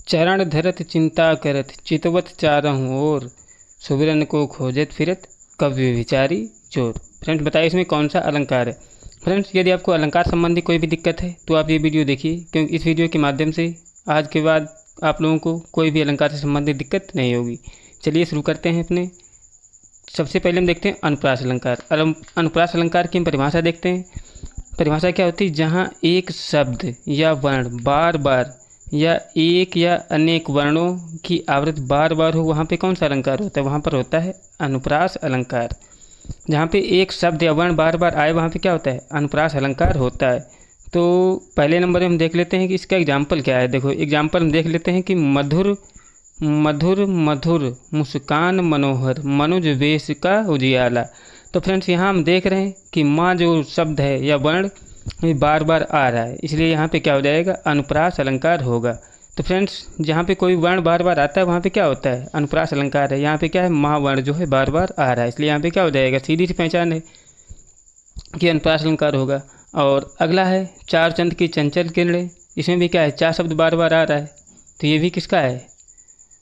चरण धरत चिंता करत चितवत चारहु ओर, सुमिरन को खोजत फिरत कवि विचारी चोर। फ्रेंड्स बताइए इसमें कौन सा अलंकार है। फ्रेंड्स यदि आपको अलंकार संबंधी कोई भी दिक्कत है तो आप ये वीडियो देखिए, क्योंकि इस वीडियो के माध्यम से आज के बाद आप लोगों को कोई भी अलंकार से संबंधित दिक्कत नहीं होगी। चलिए शुरू करते हैं अपने। सबसे पहले हम देखते हैं अनुप्रास अलंकार। अनुप्रास अलंकार की हम परिभाषा देखते हैं। परिभाषा क्या होती है? जहाँ एक शब्द या वर्ण बार बार या एक या अनेक वर्णों की आवृत्ति बार बार हो, वहाँ पे कौन सा अलंकार होता है? वहाँ पर होता है अनुप्रास अलंकार। जहाँ पे एक शब्द या वर्ण बार बार आए वहाँ पे क्या होता है? अनुप्रास अलंकार होता है। तो पहले नंबर में हम देख लेते हैं कि इसका एग्जाम्पल क्या है। देखो एग्जाम्पल हम देख लेते हैं कि मधुर मधुर मधुर मुस्कान मनोहर मनुज वेश का उजियाला। तो फ्रेंड्स यहाँ हम देख रहे हैं कि माँ जो शब्द है या वर्ण ये बार बार आ रहा है, इसलिए यहाँ पे क्या हो जाएगा? अनुप्रास अलंकार होगा। तो फ्रेंड्स जहाँ पे कोई वर्ण बार बार आता है वहाँ पे क्या होता है? अनुप्रास अलंकार है। यहाँ पे क्या है? माँ वर्ण जो है बार बार आ रहा है, इसलिए यहाँ पे क्या हो जाएगा? सीधी सी पहचान है कि अनुप्रास अलंकार होगा। और अगला है चार चंद की चंचल किरणें। इसमें भी क्या है? चार शब्द बार बार आ रहा है, तो ये भी किसका है?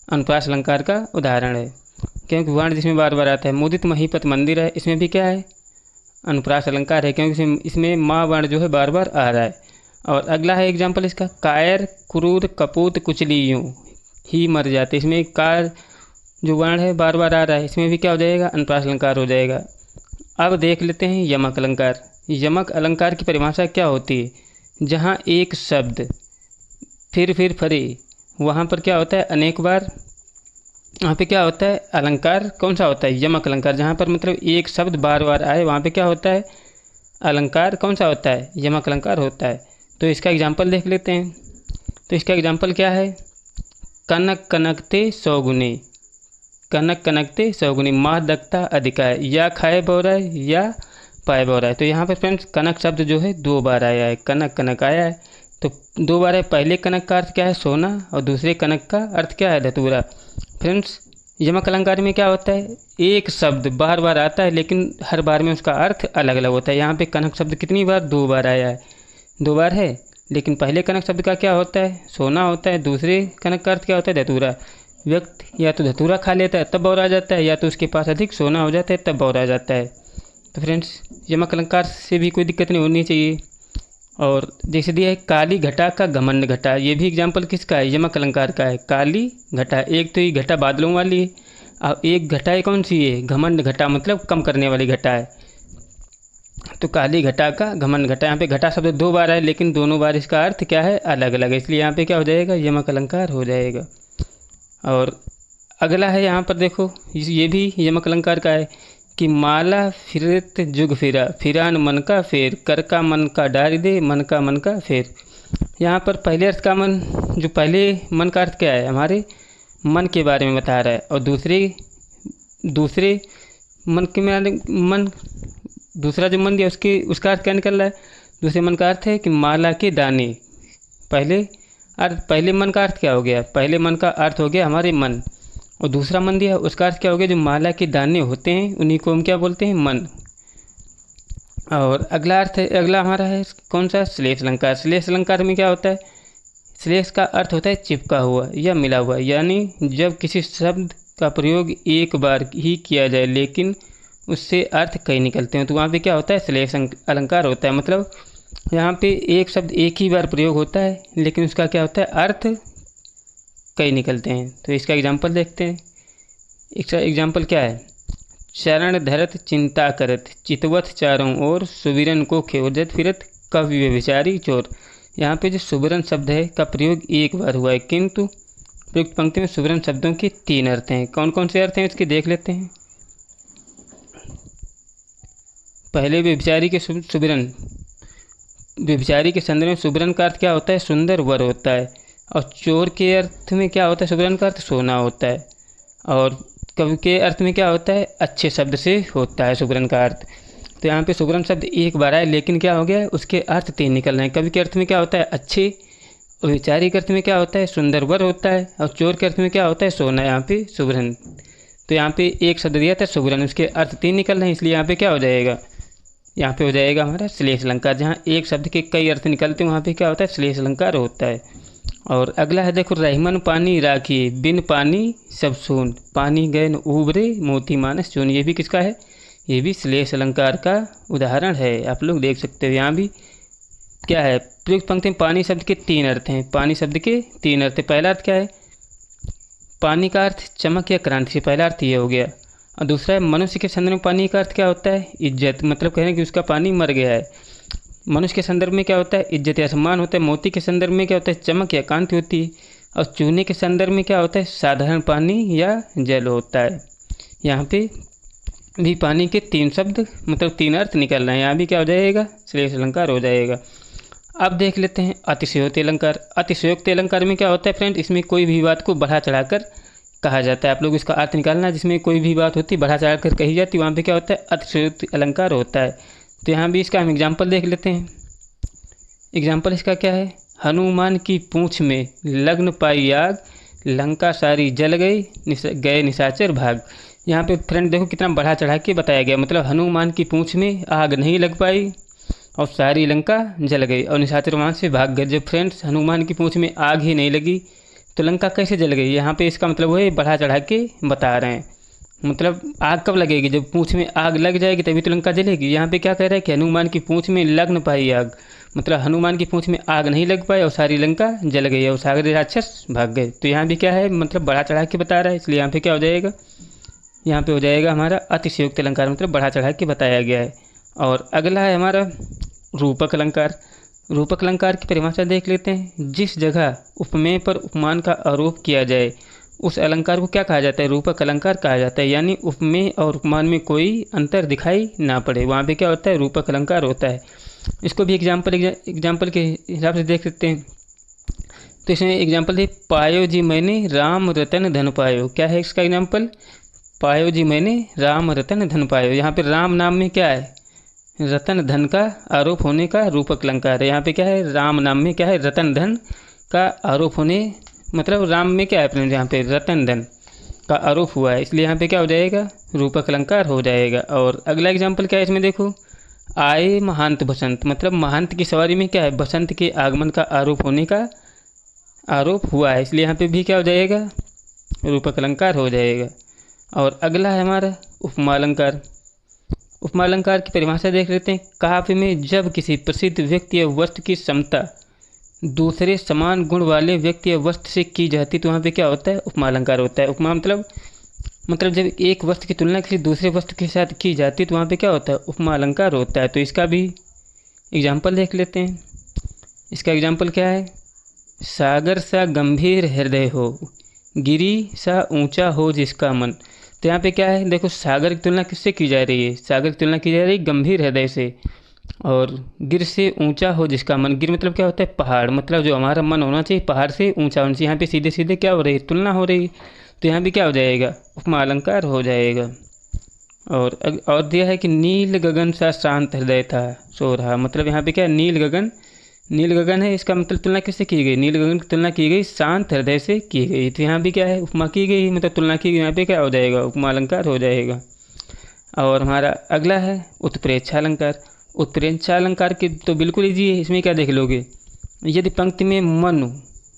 अनुप्रास अलंकार का उदाहरण है, क्योंकि वर्ण जिसमें बार बार आता है। मुदित महीपत मंदिर है, इसमें भी क्या है? अनुप्रास अलंकार है, क्योंकि इसमें माँ वर्ण जो है बार बार आ रहा है। और अगला है एग्जाम्पल इसका, कायर क्रूर कपूत कुचली यूँ ही मर जाते। इसमें कार जो वर्ण है बार बार आ रहा है, इसमें भी क्या हो जाएगा? अनुप्रास अलंकार हो जाएगा। अब देख लेते हैं यमक अलंकार। यमक अलंकार की परिभाषा क्या होती है? जहाँ एक शब्द फिर फरे, वहाँ पर क्या होता है? अनेक बार वहाँ पे क्या होता है? अलंकार कौन सा होता है? यमक अलंकार। जहाँ पर मतलब एक शब्द बार बार आए वहाँ पे क्या होता है? अलंकार कौन सा होता है? यमक अलंकार होता है। तो इसका एग्जाम्पल देख लेते हैं। तो इसका एग्जाम्पल क्या है? कनक कनकते सौगुने, कनक कनकते सौगुने, माह दकता अधिकाय, या खाए बोरा है या पाए बोरा है। तो यहाँ पर फ्रेंड्स कनक शब्द जो है दो बार आया है, कनक कनक आया है तो दो बार है। पहले कनक का अर्थ क्या है? सोना, और दूसरे कनक का अर्थ क्या है? धतूरा। फ्रेंड्स यमक अलंकार में क्या होता है? एक शब्द बार बार आता है, लेकिन हर बार में उसका अर्थ अलग अलग होता है। यहाँ पे कनक शब्द कितनी बार? दो बार आया है, दो बार है। लेकिन पहले कनक शब्द का क्या होता है? सोना होता है। दूसरे कनक का अर्थ क्या होता है? धतूरा। व्यक्ति या तो धतूरा खा लेता है तब बौरा जाता है, या तो उसके पास अधिक सोना हो जाता है तब बौरा जाता है। तो फ्रेंड्स यमक अलंकार से भी कोई दिक्कत नहीं होनी चाहिए। और जैसे दिया है काली घटा का घमंड घटा, ये भी एग्जाम्पल किसका है? यमक अलंकार का है। काली घटा, एक तो ये घटा बादलों वाली है, और एक घटा है कौन सी है? घमंड घटा, मतलब कम करने वाली घटा है। तो काली घटा का घमंड घटा, यहाँ पे घटा शब्द दो बार है, लेकिन दोनों बार इसका अर्थ क्या है? अलग अलग है, इसलिए यहाँ पे क्या हो जाएगा? यमक अलंकार हो जाएगा। और अगला है यहाँ पर देखो, ये भी यमक अलंकार का है कि माला फिरत जुग फिरा, फिरान मन का फेर, कर का मन का डारी दे, मन का फेर। यहाँ पर पहले अर्थ का मन, जो पहले मन का अर्थ क्या है? हमारे मन के बारे में बता रहा है। और दूसरे मन के में मन, दूसरा जो मन दिया उसका अर्थ क्या निकल रहा है? दूसरे मन का अर्थ है कि माला के दाने। पहले मन का अर्थ क्या हो गया? पहले मन का अर्थ हो गया हमारे मन, और दूसरा मन दिया उसका अर्थ क्या हो गया? जो माला के दाने होते हैं उन्हीं को हम क्या बोलते हैं? मन। और अगला अर्थ है, अगला हमारा है कौन सा? श्लेष अलंकार। श्लेष अलंकार में क्या होता है? श्लेष का अर्थ होता है चिपका हुआ या मिला हुआ, यानी जब किसी शब्द का प्रयोग एक बार ही किया जाए लेकिन उससे अर्थ कई निकलते हैं, तो वहाँ पे क्या होता है? श्लेष अलंकार होता है। मतलब यहाँ पे एक शब्द एक ही बार प्रयोग होता है, लेकिन उसका क्या होता है? अर्थ कई निकलते हैं। तो इसका एग्जाम्पल देखते हैं। इसका एग्जाम्पल क्या है? चरण धरत चिंता करत चितवत चारों ओर, सुबिरन को खोजत फिरत कवि विचारी चोर। यहाँ पे जो सुबिरन शब्द है का प्रयोग एक बार हुआ है, किंतु प्रयुक्त पंक्ति में सुबिरन शब्दों के तीन अर्थ हैं। कौन कौन से अर्थ हैं इसके देख लेते हैं। पहले व्यभिचारी के सुबिरन, व्यभिचारी के संदर्भ में सुबिरन का अर्थ क्या होता है? सुंदर वर होता है। और चोर के अर्थ में क्या होता है? सुबिरन का अर्थ सोना होता है। और कवि के अर्थ में क्या होता है? अच्छे शब्द से होता है सुबिरन का अर्थ। तो यहाँ पे सुबिरन शब्द एक बार आए, लेकिन क्या हो गया? उसके अर्थ तीन निकल रहे हैं। कवि के अर्थ में क्या होता है? अच्छे, और व्यभिचारी के अर्थ में क्या होता है? सुंदर वर होता है। और चोर के अर्थ में क्या होता है? सोना। यहाँ पे सुबिरन, तो यहाँ पे एक शब्द दिया था सुबिरन, उसके अर्थ तीन निकल रहे हैं, इसलिए यहाँ पे क्या हो जाएगा? यहाँ पे हो जाएगा हमारा श्लेष अलंकार। जहाँ एक शब्द के कई अर्थ निकलते हैं वहाँ पे क्या होता है? श्लेष अलंकार होता है। और अगला है देखो, रहीमन पानी राखी बिन पानी सब सून, पानी गए न उबरे मोती मानस चून। ये भी किसका है? ये भी श्लेष अलंकार का उदाहरण है। आप लोग देख सकते हो यहाँ भी क्या है, प्रयुक्त पंक्ति में पानी शब्द के 3 अर्थ हैं। पानी शब्द के 3 अर्थ। पहला अर्थ क्या है? पानी का अर्थ चमक या क्रांति से, पहला अर्थ ये हो गया। और दूसरा है मनुष्य के संदर्भ में पानी का अर्थ क्या होता है? इज्जत, मतलब कह रहे हैं कि उसका पानी मर गया है। मनुष्य के संदर्भ में क्या होता है? इज्जत या सम्मान होता है। मोती के संदर्भ में क्या होता है? चमक या कांति होती है। और चूने के संदर्भ में क्या होता है? साधारण पानी या जल होता है। यहाँ पे भी पानी के 3 शब्द मतलब 3 अर्थ निकल रहे हैं। यहाँ भी क्या हो जाएगा? श्लेष अलंकार हो जाएगा। अब देख लेते हैं अतिशयोक्ति अलंकार। अतिशयोक्ति अलंकार में क्या होता है फ्रेंड? इसमें कोई भी बात को बढ़ा चढ़ाकर कहा जाता है। आप लोग इसका अर्थ निकालना, जिसमें कोई भी बात होती बढ़ा चढ़ाकर कही जाती, वहाँ पे क्या होता है? अतिशयोक्ति अलंकार होता है। तो यहाँ भी इसका हम एग्जाम्पल देख लेते हैं। एग्जाम्पल इसका क्या है? हनुमान की पूँछ में लग्न पाई आग, लंका सारी जल गई, गए निशाचर भाग। यहाँ पे फ्रेंड देखो कितना बढ़ा चढ़ा के बताया गया। मतलब हनुमान की पूँछ में आग नहीं लग पाई और सारी लंका जल गई और निशाचर वहाँ से भाग गए। जब फ्रेंड्स हनुमान की पूँछ में आग ही नहीं लगी तो लंका कैसे जल गई? यहाँ पे इसका मतलब वो है बढ़ा चढ़ा के बता रहे हैं। मतलब आग कब लगेगी? जब पूँछ में आग लग जाएगी तभी तो लंका जलेगी। यहाँ पे क्या कह रहा है कि हनुमान की पूँछ में लग न पाई आग, मतलब हनुमान की पूँछ में आग नहीं लग पाई और सारी लंका जल गई और सारे राक्षस भाग गए। तो यहाँ भी क्या है? मतलब बढ़ा चढ़ा के बता रहा है, इसलिए यहाँ पे क्या हो जाएगा? यहाँ पे हो जाएगा हमारा अतिशयोक्त अलंकार, मतलब बढ़ा चढ़ा के बताया गया है। और अगला है हमारा रूपक अलंकार। रूपक अलंकार की परिभाषा देख लेते हैं। जिस जगह उपमेय पर उपमान का आरोप किया जाए उस अलंकार को क्या कहा जाता है? रूपक अलंकार कहा जाता है। यानी उपमेय और उपमान में कोई अंतर दिखाई ना पड़े, वहाँ पे क्या होता है? रूपक अलंकार होता है। इसको भी एग्जाम्पल के हिसाब से देख सकते हैं। तो इसमें एग्जाम्पल है, पायो जी मैंने राम रतन धन पायो। क्या है इसका एग्जाम्पल? पायो जी मैंने राम रतन धन पायो। यहाँ पे राम नाम में क्या है? रतन धन का आरोप होने का रूपक अलंकार है। यहाँ पे क्या है? राम नाम में क्या है? रतन धन का आरोप होने, मतलब राम में क्या है अपने यहाँ पे? रतन धन का आरोप हुआ है, इसलिए यहाँ पे क्या हो जाएगा? रूपक अलंकार हो जाएगा। और अगला एग्जाम्पल क्या है इसमें देखो, आए महांत बसंत, मतलब महांत की सवारी में क्या है? बसंत के आगमन का आरोप होने का आरोप हुआ है, इसलिए यहाँ पे भी क्या हो जाएगा? रूपक अलंकार हो जाएगा। और अगला है हमारा उपमा अलंकार। उपमा अलंकार की परिभाषा देख लेते हैं। काव्य में जब किसी प्रसिद्ध व्यक्ति या वस्तु की समता दूसरे समान गुण वाले व्यक्ति या वस्तु से की जाती तो वहाँ पे क्या होता है? उपमा अलंकार होता है। उपमा मतलब जब एक वस्तु की तुलना किसी दूसरे वस्तु के साथ की जाती तो वहाँ पे क्या होता है? उपमा अलंकार होता है। तो इसका भी एग्जाम्पल देख लेते हैं। इसका एग्जाम्पल क्या है? सागर सा गंभीर हृदय हो, गिरी सा ऊंचा हो जिसका मन। तो यहाँ पे क्या है? देखो सागर की तुलना किससे की जा रही है? सागर की तुलना की जा रही है गंभीर हृदय से। और गिर से ऊंचा हो जिसका मन, गिर मतलब क्या होता है? पहाड़, मतलब जो हमारा मन होना चाहिए पहाड़ से ऊंचा होना चाहिए। यहाँ पे सीधे सीधे क्या हो रही है? तुलना हो रही है। तो यहाँ भी क्या हो जाएगा? उपमा अलंकार हो जाएगा। और दिया है कि नील गगन सा शांत हृदय था सो रहा, मतलब यहाँ पे क्या है? नील गगन है, इसका मतलब तुलना किससे की गई? नील गगन की तुलना की गई शांत हृदय से की गई। तो यहाँ भी क्या है? उपमा की गई, मतलब तुलना की गई। यहाँ पे क्या हो जाएगा? उपमा अलंकार हो जाएगा। और हमारा अगला है उत्प्रेक्षा अलंकार। उत्प्रेक्षा अलंकार की तो बिल्कुल ईजी है। इसमें क्या देख लोगे? यदि पंक्ति में मनु,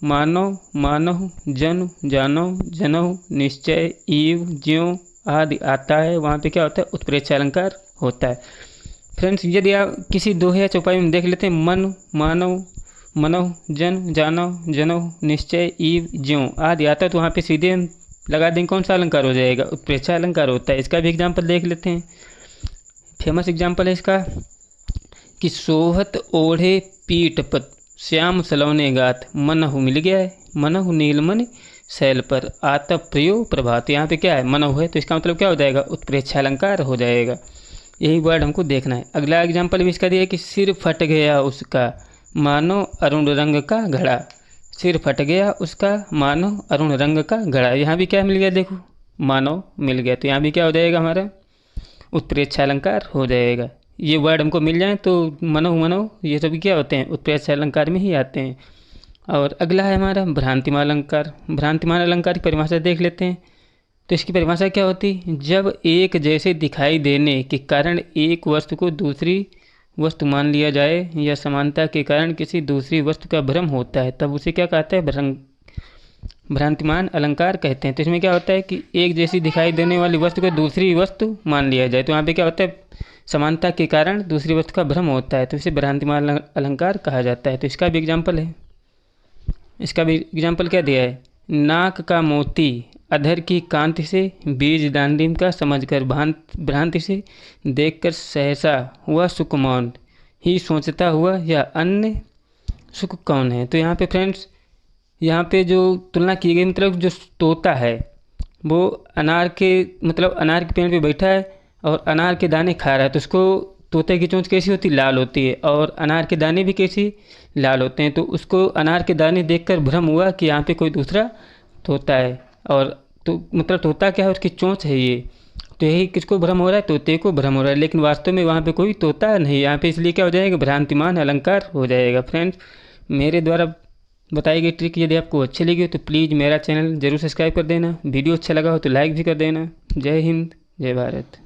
मानव, मानव, जन, जानव, जनव, निश्चय, ईव, ज्यों आदि आता है, वहाँ पे क्या होता है? उत्प्रेक्षा अलंकार होता है। फ्रेंड्स यदि आप किसी दोहे या चौपाई में देख लेते हैं, मन, मानव, मनव, जन, जानव, जनव, निश्चय, ईव, ज्यों आदि आता है, तो वहाँ पे सीधे हम लगा देंगे कौन सा अलंकार हो जाएगा? उत्प्रेक्षा अलंकार होता है। इसका भी एग्जाम्पल देख लेते हैं। फेमस एग्जाम्पल है इसका कि सोहत ओढ़े पीठ पत, श्याम सलौने गात, मनहु मिल गया है, मनहु नीलमन शैल पर, आता प्रियो प्रभात। यहाँ पे क्या है? मनहु है, तो इसका मतलब क्या हो जाएगा? उत्प्रेक्षा अलंकार हो जाएगा। यही वर्ड हमको देखना है। अगला एग्जाम्पल भी इसका दिया है कि सिर फट गया उसका, मानो अरुण रंग का घड़ा। सिर फट गया उसका, मानो अरुण रंग का घड़ा। यहाँ भी क्या मिल गया? देखो मानव मिल गया, तो यहाँ भी क्या हो जाएगा? हमारा उत्प्रेक्षा अलंकार हो जाएगा। ये वर्ड हमको मिल जाए तो मनव ये सभी क्या होते हैं? उत्प्रेक्षा अलंकार में ही आते हैं। और अगला है हमारा भ्रांतिमान अलंकार। भ्रांतिमान अलंकार की परिभाषा देख लेते हैं। तो इसकी परिभाषा क्या होती है? जब एक जैसे दिखाई देने के कारण एक वस्तु को दूसरी वस्तु मान लिया जाए या समानता के कारण किसी दूसरी वस्तु का भ्रम होता है तब उसे क्या कहते हैं? भ्रांतिमान अलंकार कहते हैं। तो इसमें क्या होता है कि एक जैसी दिखाई देने वाली वस्तु को दूसरी वस्तु मान लिया जाए, तो यहाँ पे क्या होता है? समानता के कारण दूसरी वस्तु का भ्रम होता है, तो इसे भ्रांतिमान अलंकार कहा जाता है। तो इसका भी एग्जाम्पल है, इसका भी एग्जाम्पल क्या दिया है? नाक का मोती अधर की कांति से, बीज दांडिम का समझकर भ्रांति से, देखकर सहसा हुआ सुख मौन, ही सोचता हुआ या अन्य सुख कौन है। तो यहाँ पे फ्रेंड्स, यहाँ पे जो तुलना की गई, मतलब जो तोता है वो अनार के पेड़ पे बैठा है और अनार के दाने खा रहा है, तो उसको तोते की चोंच कैसी होती? लाल होती है, और अनार के दाने भी कैसी? लाल होते हैं। तो उसको अनार के दाने देखकर भ्रम हुआ कि यहाँ पे कोई दूसरा तोता है, और तो मतलब तोता क्या है? उसकी चोंच है ये। तो यही किसको भ्रम हो रहा है? तोते को भ्रम हो रहा है, लेकिन वास्तव में वहाँ पे कोई तोता नहीं है यहाँ पे, इसलिए क्या हो जाएगा? भ्रांतिमान अलंकार हो जाएगा। फ्रेंड्स, मेरे द्वारा बताई गई ट्रिक यदि आपको अच्छी लगी हो तो प्लीज़ मेरा चैनल ज़रूर सब्सक्राइब कर देना। वीडियो अच्छा लगा हो तो लाइक भी कर देना। जय हिंद, जय भारत।